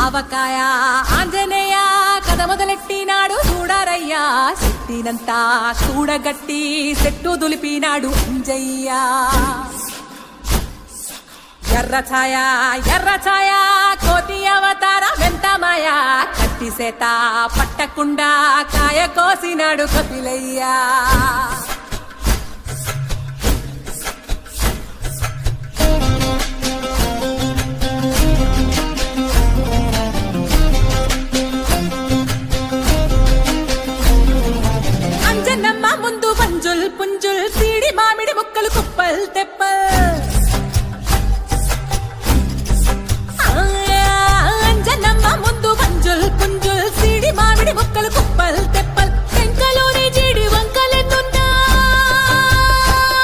ఆవకాయ ఆంజనేయ కథ మొదలెట్టినాడు చూడారయ్యా చెట్టినంతా చూడగట్టి చెట్టు దులిపినాడు అంజయ్య ఎర్ర ఛాయ కోతి అవతార వెంటమాయ కత్తి సేత పట్టకుండా కాయ కోసినాడు కపిలయ్యా అంజనమ్మ ముందు పంజుల్ పుంజుల్ సీడి మామిడి ముక్కలు కుప్పల్ తెప్పల్